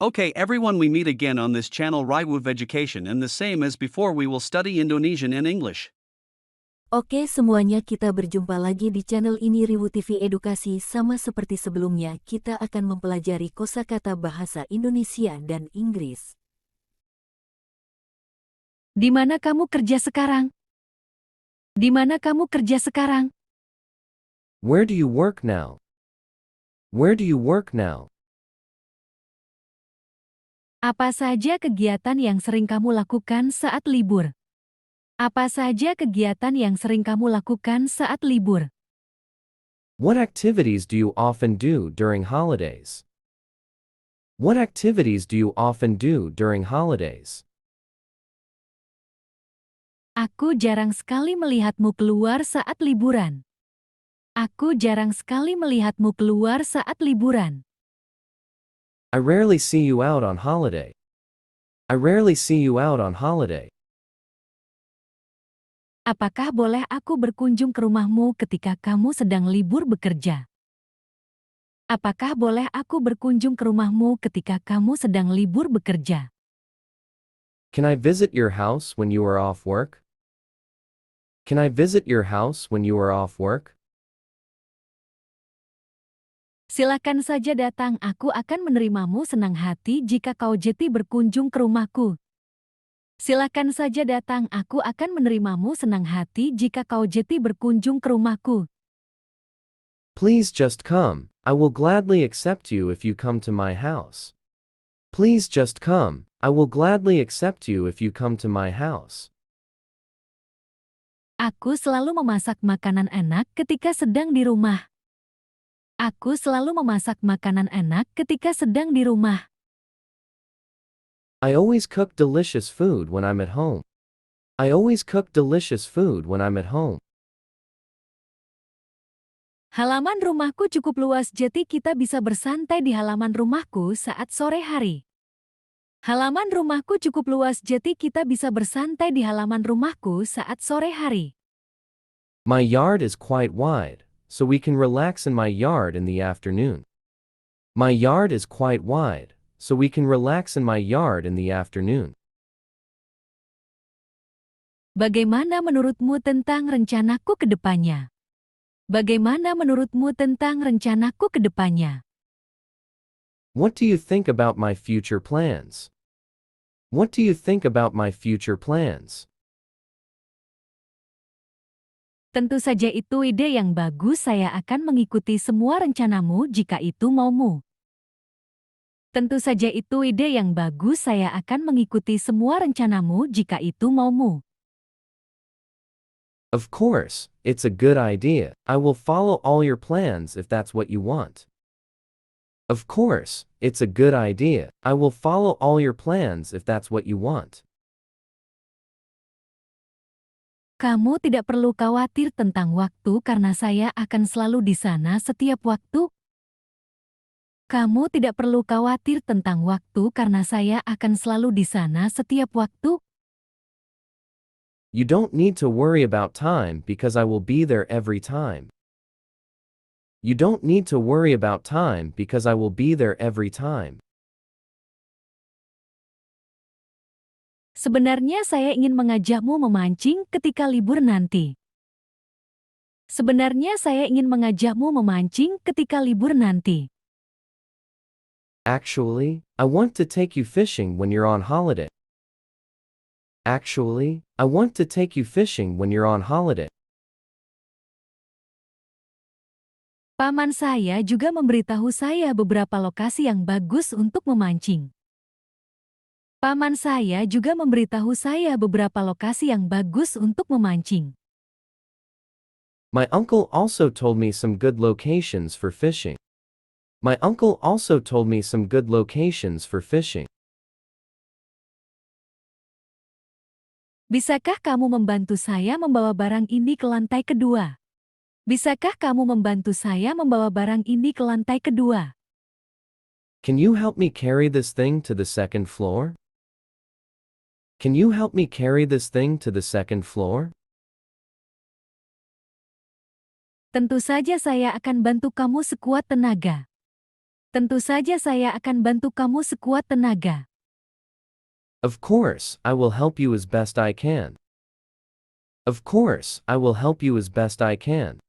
Okay, everyone, we meet again on this channel Raiwuv Education, and the same as before we will study Indonesian and English. Oke semuanya, kita berjumpa lagi di channel ini Riwu TV Edukasi. Sama seperti sebelumnya, kita akan mempelajari kosakata bahasa Indonesia dan Inggris. Di mana kamu kerja sekarang? Di mana kamu kerja sekarang? Where do you work now? Where do you work now? Apa saja kegiatan yang sering kamu lakukan saat libur? Apa saja kegiatan yang sering kamu lakukan saat libur? What activities do you often do during holidays? What activities do you often do during holidays? Aku jarang sekali melihatmu keluar saat liburan. Aku jarang sekali melihatmu keluar saat liburan. I rarely see you out on holiday. I rarely see you out on holiday. Apakah boleh aku berkunjung ke rumahmu ketika kamu sedang libur bekerja? Apakah boleh aku berkunjung ke rumahmu ketika kamu sedang libur bekerja? Can I visit your house when you are off work? Can I visit your house when you are off work? Silakan saja datang, aku akan menerimamu senang hati jika kau jadi berkunjung ke rumahku. Silakan saja datang, aku akan menerimamu senang hati jika kau jadi berkunjung ke rumahku. Please just come. I will gladly accept you if you come to my house. Please just come. I will gladly accept you if you come to my house. Aku selalu memasak makanan enak ketika sedang di rumah. Aku selalu memasak makanan enak ketika sedang di rumah. I always cook delicious food when I'm at home. I always cook delicious food when I'm at home. Halaman rumahku cukup luas, jadi kita bisa bersantai di halaman rumahku saat sore hari. Halaman rumahku cukup luas, jadi kita bisa bersantai di halaman rumahku saat sore hari. My yard is quite wide, so we can relax in my yard in the afternoon. My yard is quite wide, so we can relax in my yard in the afternoon. Bagaimana menurutmu tentang rencanaku ke depannya? Bagaimana menurutmu tentang rencanaku ke depannya? What do you think about my future plans? What do you think about my future plans? Tentu saja itu ide yang bagus, saya akan mengikuti semua rencanamu jika itu maumu. Tentu saja itu ide yang bagus, saya akan mengikuti semua rencanamu jika itu maumu. Of course, it's a good idea. I will follow all your plans if that's what you want. Of course, it's a good idea. I will follow all your plans if that's what you want. Kamu tidak perlu khawatir tentang waktu karena saya akan selalu di sana setiap waktu. Kamu tidak perlu khawatir tentang waktu karena saya akan selalu di sana setiap waktu. You don't need to worry about time because I will be there every time. You don't need to worry about time because I will be there every time. Sebenarnya saya ingin mengajakmu memancing ketika libur nanti. Sebenarnya saya ingin mengajakmu memancing ketika libur nanti. Actually, I want to take you fishing when you're on holiday. Actually, I want to take you fishing when you're on holiday. Paman saya juga memberitahu saya beberapa lokasi yang bagus untuk memancing. Paman saya juga memberitahu saya beberapa lokasi yang bagus untuk memancing. My uncle also told me some good locations for fishing. My uncle also told me some good locations for fishing. Bisakah kamu membantu saya membawa barang ini ke lantai kedua? Bisakah kamu membantu saya membawa barang ini ke lantai kedua? Can you help me carry this thing to the second floor? Can you help me carry this thing to the second floor? Tentu saja saya akan bantu kamu sekuat tenaga. Tentu saja saya akan bantu kamu sekuat tenaga. Of course, I will help you as best I can. Of course, I will help you as best I can.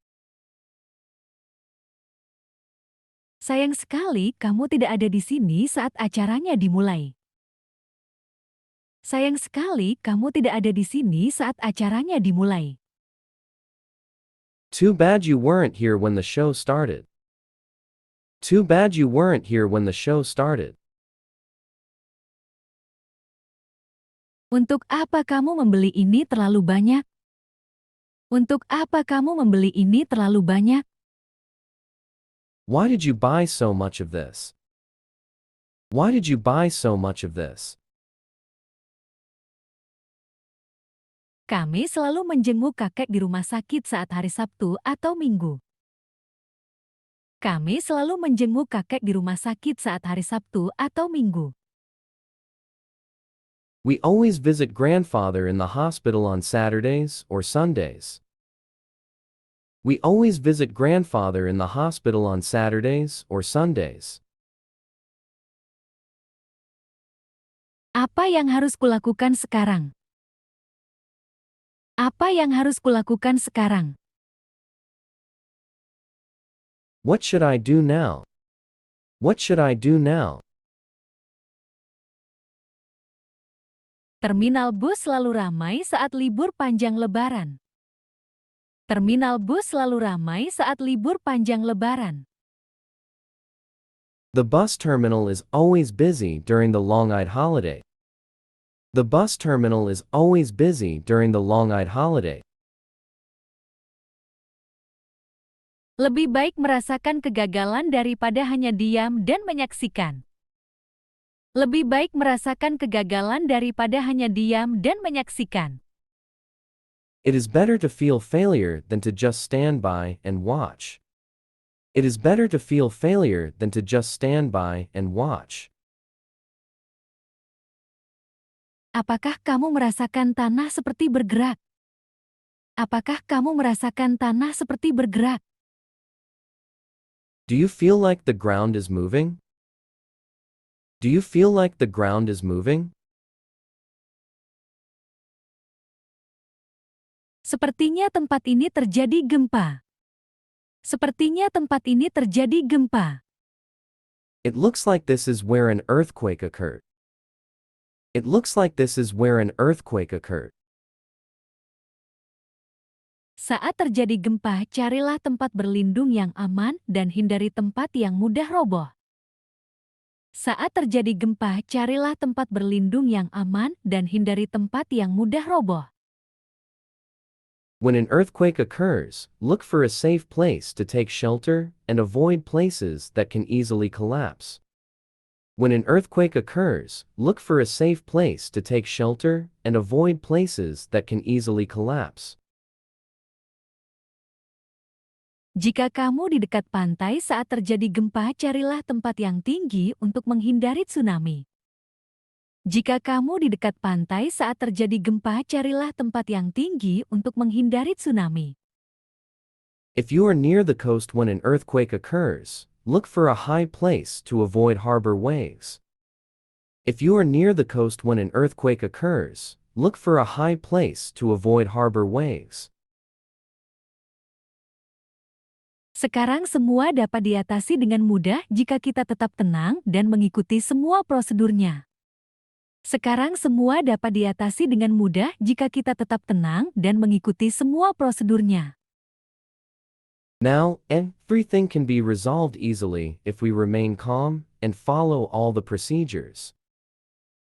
Sayang sekali kamu tidak ada di sini saat acaranya dimulai. Sayang sekali kamu tidak ada di sini saat acaranya dimulai. Too bad you weren't here when the show started. Too bad you weren't here when the show started. Untuk apa kamu membeli ini terlalu banyak? Untuk apa kamu membeli ini terlalu banyak? Why did you buy so much of this? Why did you buy so much of this? Kami selalu menjenguk kakek di rumah sakit saat hari Sabtu atau Minggu. Kami selalu menjenguk kakek di rumah sakit saat hari Sabtu atau Minggu. We always visit grandfather in the hospital on Saturdays or Sundays. We always visit grandfather in the hospital on Saturdays or Sundays. Apa yang harus kulakukan sekarang? Apa yang harus kulakukan sekarang? What should I do now? What should I do now? Terminal bus selalu ramai saat libur panjang Lebaran. Terminal bus selalu ramai saat libur panjang Lebaran. The bus terminal is always busy during the Long-Eyed holiday. The bus terminal is always busy during the Long-Eyed holiday. Lebih baik merasakan kegagalan daripada hanya diam dan menyaksikan. Lebih baik merasakan kegagalan daripada hanya diam dan menyaksikan. It is better to feel failure than to just stand by and watch. It is better to feel failure than to just stand by and watch. Apakah kamu merasakan tanah seperti bergerak? Apakah kamu merasakan tanah seperti bergerak? Do you feel like the ground is moving? Do you feel like the ground is moving? Sepertinya tempat ini terjadi gempa. Sepertinya tempat ini terjadi gempa. It looks like this is where an earthquake occurred. It looks like this is where an earthquake occurred. Saat terjadi gempa, carilah tempat berlindung yang aman dan hindari tempat yang mudah roboh. Saat terjadi gempa, carilah tempat berlindung yang aman dan hindari tempat yang mudah roboh. When an earthquake occurs, look for a safe place to take shelter and avoid places that can easily collapse. When an earthquake occurs, look for a safe place to take shelter and avoid places that can easily collapse. Jika kamu di dekat pantai saat terjadi gempa, carilah tempat yang tinggi untuk menghindari tsunami. Jika kamu di dekat pantai saat terjadi gempa, carilah tempat yang tinggi untuk menghindari tsunami. If you are near the coast when an earthquake occurs, look for a high place to avoid harbor waves. If you are near the coast when an earthquake occurs, look for a high place to avoid harbor waves. Sekarang semua dapat diatasi dengan mudah jika kita tetap tenang dan mengikuti semua prosedurnya. Sekarang semua dapat diatasi dengan mudah jika kita tetap tenang dan mengikuti semua prosedurnya. Now, everything can be resolved easily if we remain calm and follow all the procedures.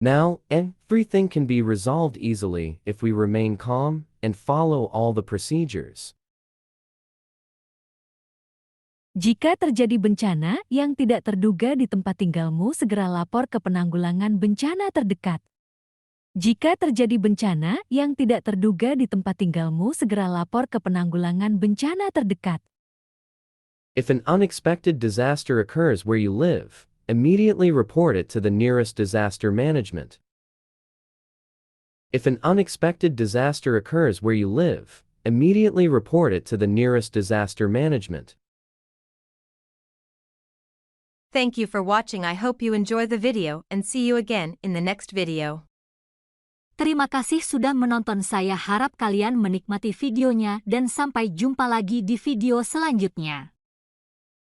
Now, everything can be resolved easily if we remain calm and follow all the procedures. Jika terjadi bencana yang tidak terduga di tempat tinggalmu, segera lapor ke penanggulangan bencana terdekat. Jika terjadi bencana yang tidak terduga di tempat tinggalmu, segera lapor ke penanggulangan bencana terdekat. If an unexpected disaster occurs where you live, immediately report it to the nearest disaster management. If an unexpected disaster occurs where you live, immediately report it to the nearest disaster management. Thank you for watching. I hope you enjoy the video and see you again in the next video. Terima kasih sudah menonton. Saya harap kalian menikmati videonya dan sampai jumpa lagi di video selanjutnya.